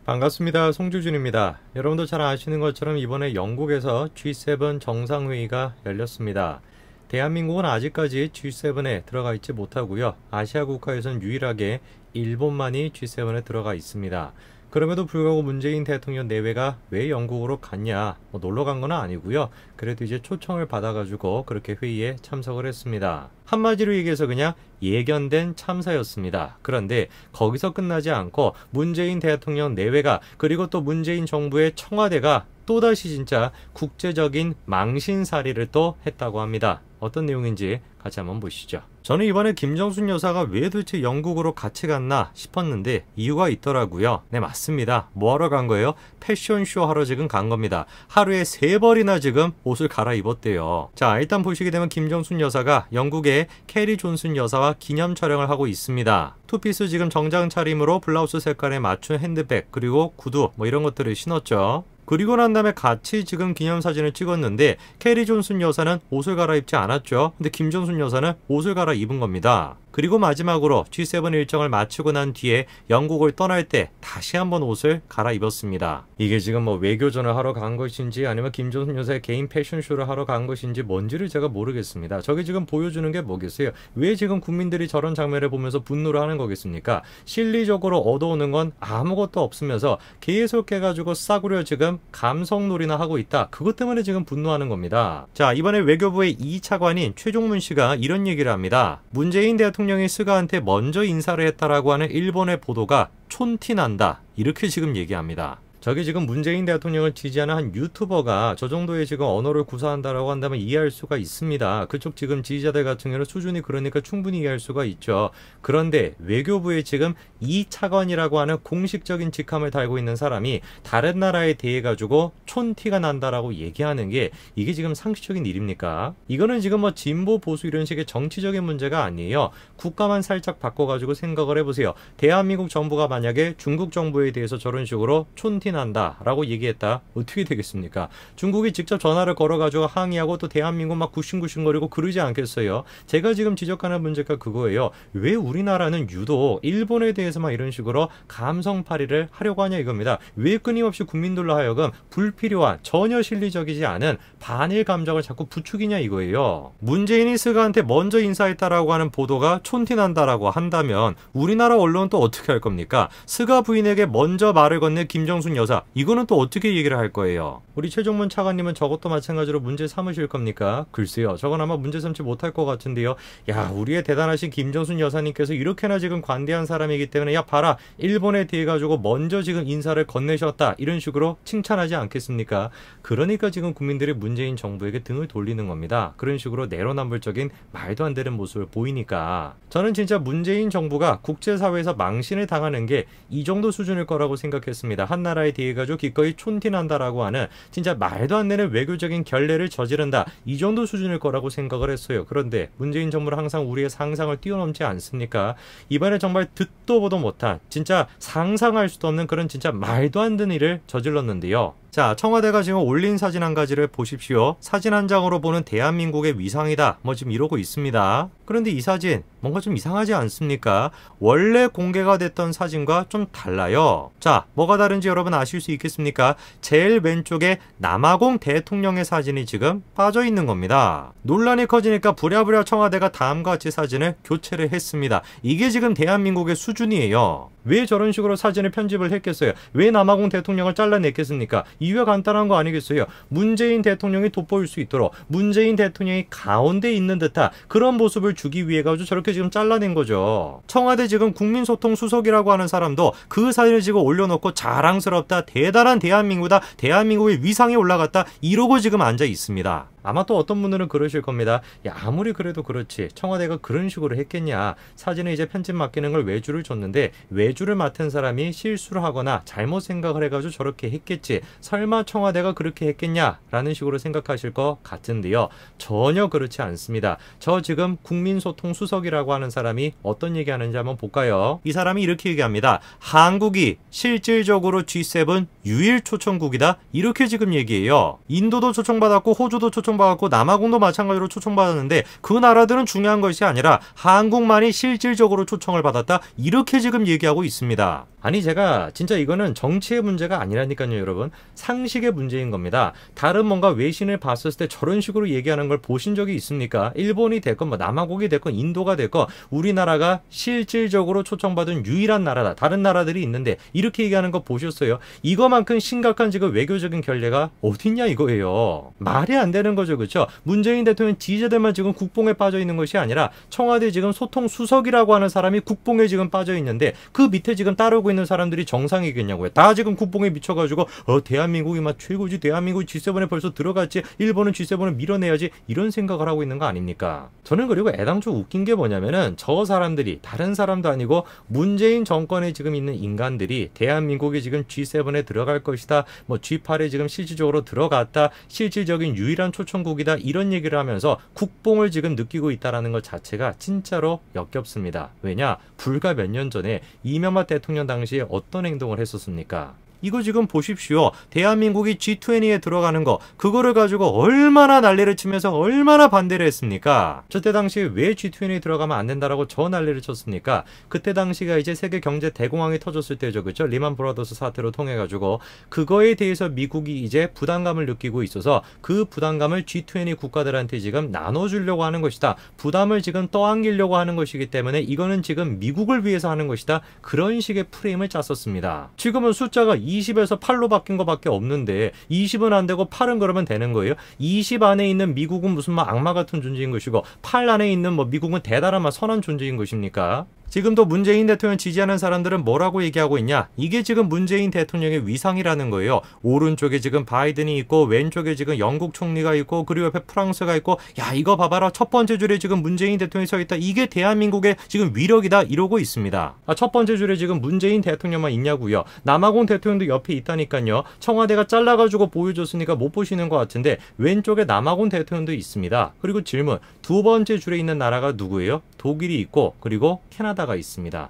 반갑습니다. 송주준입니다. 여러분도 잘 아시는 것처럼 이번에 영국에서 G7 정상회의가 열렸습니다. 대한민국은 아직까지 G7에 들어가 있지 못하고요. 아시아 국가에선 유일하게 일본만이 G7에 들어가 있습니다. 그럼에도 불구하고 문재인 대통령 내외가 왜 영국으로 갔냐, 놀러 간 건 아니고요. 그래도 이제 초청을 받아가지고 그렇게 회의에 참석을 했습니다. 한마디로 얘기해서 그냥 예견된 참사였습니다. 그런데 거기서 끝나지 않고 문재인 대통령 내외가, 그리고 또 문재인 정부의 청와대가 또다시 진짜 국제적인 망신살이를 또 했다고 합니다. 어떤 내용인지 같이 한번 보시죠. 저는 이번에 김정순 여사가 왜 도대체 영국으로 같이 갔나 싶었는데 이유가 있더라고요. 네, 맞습니다. 뭐하러 간 거예요? 패션쇼 하러 지금 간 겁니다. 하루에 3벌이나 지금 옷을 갈아입었대요. 자, 일단 보시게 되면 김정순 여사가 영국의 캐리 존슨 여사와 기념 촬영을 하고 있습니다. 투피스 지금 정장 차림으로 블라우스 색깔에 맞춘 핸드백, 그리고 구두 이런 것들을 신었죠. 그리고 난 다음에 같이 지금 기념사진을 찍었는데 캐리 존슨 여사는 옷을 갈아입지 않았죠. 근데 김정순 여사는 옷을 갈아입은 겁니다. 그리고 마지막으로 G7 일정을 마치고 난 뒤에 영국을 떠날 때 다시 한번 옷을 갈아입었습니다. 이게 지금 외교전을 하러 간 것인지 아니면 김정순 여사의 개인 패션쇼를 하러 간 것인지 뭔지를 제가 모르겠습니다. 저게 지금 보여주는 게 뭐겠어요? 왜 지금 국민들이 저런 장면을 보면서 분노를 하는 거겠습니까? 실리적으로 얻어오는 건 아무것도 없으면서 계속해가지고 싸구려 지금 감성놀이나 하고 있다. 그것 때문에 지금 분노하는 겁니다. 자, 이번에 외교부의 2차관인 최종문 씨가 이런 얘기를 합니다. 문재인 대통령이 스가한테 먼저 인사를 했다라고 하는 일본의 보도가 촌티난다. 이렇게 지금 얘기합니다. 저게 지금 문재인 대통령을 지지하는 한 유튜버가 저 정도의 지금 언어를 구사한다라고 한다면 이해할 수가 있습니다. 그쪽 지금 지지자들 같은 경우는 수준이 그러니까 충분히 이해할 수가 있죠. 그런데 외교부에 지금 이 차관이라고 하는 공식적인 직함을 달고 있는 사람이 다른 나라에 대해 가지고 촌티가 난다라고 얘기하는 게 이게 지금 상식적인 일입니까? 이거는 지금 진보 보수 이런 식의 정치적인 문제가 아니에요. 국가만 살짝 바꿔가지고 생각을 해보세요. 대한민국 정부가 만약에 중국 정부에 대해서 저런 식으로 촌티 난다 라고 얘기했다. 어떻게 되겠습니까? 중국이 직접 전화를 걸어가지고 항의하고 또 대한민국 막 굽신굽신거리고 그러지 않겠어요? 제가 지금 지적하는 문제가 그거예요. 왜 우리나라는 유독 일본에 대해서만 이런 식으로 감성팔이를 하려고 하냐 이겁니다. 왜 끊임없이 국민들로 하여금 불필요한, 전혀 실리적이지 않은 반일 감정을 자꾸 부추기냐 이거예요. 문재인이 스가한테 먼저 인사했다라고 하는 보도가 촌티난다라고 한다면 우리나라 언론은 또 어떻게 할 겁니까? 스가 부인에게 먼저 말을 건넨 김정순 여사, 이거는 또 어떻게 얘기를 할 거예요? 우리 최종문 차관님은 저것도 마찬가지로 문제 삼으실 겁니까? 글쎄요, 저건 아마 문제 삼지 못할 것 같은데요. 야, 우리의 대단하신 김정순 여사님께서 이렇게나 지금 관대한 사람이기 때문에 야 봐라, 일본에 대해 가지고 먼저 지금 인사를 건네셨다, 이런 식으로 칭찬하지 않겠습니까? 그러니까 지금 국민들이 문재인 정부에게 등을 돌리는 겁니다. 그런 식으로 내로남불적인 말도 안 되는 모습을 보이니까 저는 진짜 문재인 정부가 국제사회에서 망신을 당하는 게 이 정도 수준일 거라고 생각했습니다. 한 나라에 대해 가지고 기꺼이 촌티난다라고 하는 진짜 말도 안 되는 외교적인 결례를 저지른다, 이 정도 수준일 거라고 생각을 했어요. 그런데 문재인 정부는 항상 우리의 상상을 뛰어넘지 않습니까? 이번에 정말 듣도 보도 못한, 진짜 상상할 수도 없는 그런 진짜 말도 안 되는 일을 저질렀는데요. 자, 청와대가 지금 올린 사진 한 가지를 보십시오. 사진 한 장으로 보는 대한민국의 위상이다, 지금 이러고 있습니다. 그런데 이 사진 뭔가 좀 이상하지 않습니까? 원래 공개가 됐던 사진과 좀 달라요. 자, 뭐가 다른지 여러분 아실 수 있겠습니까? 제일 왼쪽에 남아공 대통령의 사진이 지금 빠져 있는 겁니다. 논란이 커지니까 부랴부랴 청와대가 다음과 같이 사진을 교체를 했습니다. 이게 지금 대한민국의 수준이에요. 왜 저런 식으로 사진을 편집을 했겠어요? 왜 남아공 대통령을 잘라냈겠습니까? 이유가 간단한 거 아니겠어요? 문재인 대통령이 돋보일 수 있도록 문재인 대통령이 가운데 있는 듯한 그런 모습을 주기 위해 가지고 저렇게 지금 잘라낸 거죠. 청와대 지금 국민소통 수석이라고 하는 사람도 그 사진을 지금 올려놓고 자랑스럽다, 대단한 대한민국이다, 대한민국의 위상이 올라갔다, 이러고 지금 앉아 있습니다. 아마 또 어떤 분들은 그러실 겁니다. 야, 아무리 그래도 그렇지 청와대가 그런 식으로 했겠냐. 사진을 이제 편집 맡기는 걸 외주를 줬는데 외주를 맡은 사람이 실수를 하거나 잘못 생각을 해가지고 저렇게 했겠지. 설마 청와대가 그렇게 했겠냐 라는 식으로 생각하실 것 같은데요. 전혀 그렇지 않습니다. 저 지금 국민소통 수석이라고 하는 사람이 어떤 얘기하는지 한번 볼까요? 이 사람이 이렇게 얘기합니다. 한국이 실질적으로 G7 유일 초청국이다, 이렇게 지금 얘기해요. 인도도 초청받았고 호주도 초청 초청받았고 남아공도 마찬가지로 초청받았는데 그 나라들은 중요한 것이 아니라 한국만이 실질적으로 초청을 받았다. 이렇게 지금 얘기하고 있습니다. 아니 제가 진짜 이거는 정치의 문제가 아니라니까요 여러분. 상식의 문제인 겁니다. 다른 뭔가 외신을 봤을 때 저런 식으로 얘기하는 걸 보신 적이 있습니까? 일본이 됐건 뭐 남아공이 됐건 인도가 됐건 우리나라가 실질적으로 초청받은 유일한 나라다. 다른 나라들이 있는데 이렇게 얘기하는 거 보셨어요? 이거만큼 심각한 지금 외교적인 결례가 어딨냐 이거예요. 말이 안 되는 거죠. 그렇죠? 문재인 대통령 지지자들만 지금 국뽕에 빠져 있는 것이 아니라 청와대 지금 소통 수석이라고 하는 사람이 국뽕에 지금 빠져 있는데 그 밑에 지금 따르고 있는 사람들이 정상이겠냐고요. 다 지금 국뽕에 미쳐가지고 대한민국이 막 최고지, 대한민국이 G7에 벌써 들어갔지, 일본은 G7을 밀어내야지, 이런 생각을 하고 있는 거 아닙니까? 저는 그리고 애당초 웃긴 게 뭐냐면은 저 사람들이 다른 사람도 아니고 문재인 정권에 지금 있는 인간들이 대한민국이 지금 G7에 들어갈 것이다, 뭐 G8에 지금 실질적으로 들어갔다, 실질적인 유일한 초청국이다, 이런 얘기를 하면서 국뽕을 지금 느끼고 있다라는 것 자체가 진짜로 역겹습니다. 왜냐? 불과 몇 년 전에 이명박 대통령 당시에 어떤 행동을 했었습니까? 이거 지금 보십시오. 대한민국이 G20에 들어가는 거, 그거를 가지고 얼마나 난리를 치면서 얼마나 반대를 했습니까? 저때 당시에 왜 G20에 들어가면 안 된다라고 저 난리를 쳤습니까? 그때 당시가 이제 세계 경제 대공황이 터졌을 때죠. 그죠? 리만 브라더스 사태로 통해 가지고 그거에 대해서 미국이 이제 부담감을 느끼고 있어서 그 부담감을 G20 국가들한테 지금 나눠주려고 하는 것이다. 부담을 지금 떠안기려고 하는 것이기 때문에 이거는 지금 미국을 위해서 하는 것이다. 그런 식의 프레임을 짰었습니다. 지금은 숫자가 20에서 8로 바뀐 것밖에 없는데 20은 안 되고 8은 그러면 되는 거예요? 20 안에 있는 미국은 무슨 막 악마 같은 존재인 것이고 8 안에 있는 뭐 미국은 대단한 막 선한 존재인 것입니까? 지금도 문재인 대통령 지지하는 사람들은 뭐라고 얘기하고 있냐? 이게 지금 문재인 대통령의 위상이라는 거예요. 오른쪽에 지금 바이든이 있고 왼쪽에 지금 영국 총리가 있고 그리고 옆에 프랑스가 있고, 야 이거 봐봐라, 첫 번째 줄에 지금 문재인 대통령이 서 있다. 이게 대한민국의 지금 위력이다, 이러고 있습니다. 첫 번째 줄에 지금 문재인 대통령만 있냐고요? 남아공 대통령도 옆에 있다니까요. 청와대가 잘라가지고 보여줬으니까 못 보시는 것 같은데 왼쪽에 남아공 대통령도 있습니다. 그리고 질문, 두 번째 줄에 있는 나라가 누구예요? 독일이 있고 그리고 캐나다가 있습니다.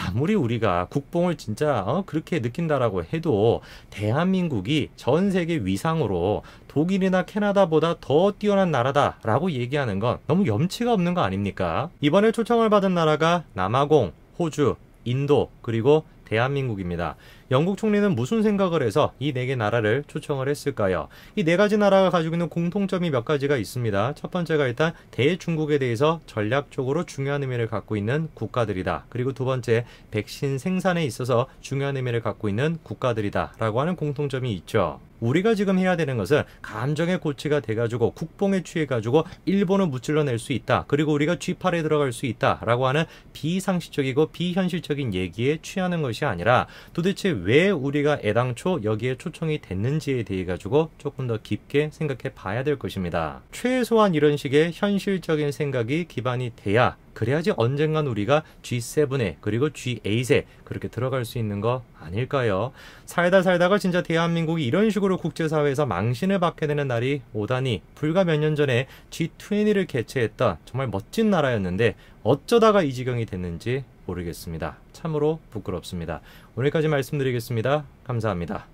아무리 우리가 국뽕을 진짜 그렇게 느낀다라고 해도 대한민국이 전 세계 위상으로 독일이나 캐나다보다 더 뛰어난 나라다라고 얘기하는 건 너무 염치가 없는 거 아닙니까? 이번에 초청을 받은 나라가 남아공, 호주, 인도, 그리고 대한민국입니다. 영국 총리는 무슨 생각을 해서 이 4개 나라를 초청을 했을까요? 이 4가지 나라가 가지고 있는 공통점이 몇 가지가 있습니다. 첫 번째가 일단 대중국에 대해서 전략적으로 중요한 의미를 갖고 있는 국가들이다. 그리고 두 번째, 백신 생산에 있어서 중요한 의미를 갖고 있는 국가들이다 라고 하는 공통점이 있죠. 우리가 지금 해야 되는 것은 감정의 고치가 돼가지고 국뽕에 취해가지고 일본을 무찔러낼 수 있다. 그리고 우리가 G8에 들어갈 수 있다 라고 하는 비상식적이고 비현실적인 얘기에 취하는 것이 아니라 도대체 왜 우리가 애당초 여기에 초청이 됐는지에 대해 가지고 조금 더 깊게 생각해 봐야 될 것입니다. 최소한 이런 식의 현실적인 생각이 기반이 돼야, 그래야지 언젠간 우리가 G7에 그리고 G8에 그렇게 들어갈 수 있는 거 아닐까요? 살다가 진짜 대한민국이 이런 식으로 국제사회에서 망신을 받게 되는 날이 오다니, 불과 몇 년 전에 G20를 개최했던 정말 멋진 나라였는데 어쩌다가 이 지경이 됐는지 모르겠습니다. 참으로 부끄럽습니다. 오늘까지 말씀드리겠습니다. 감사합니다.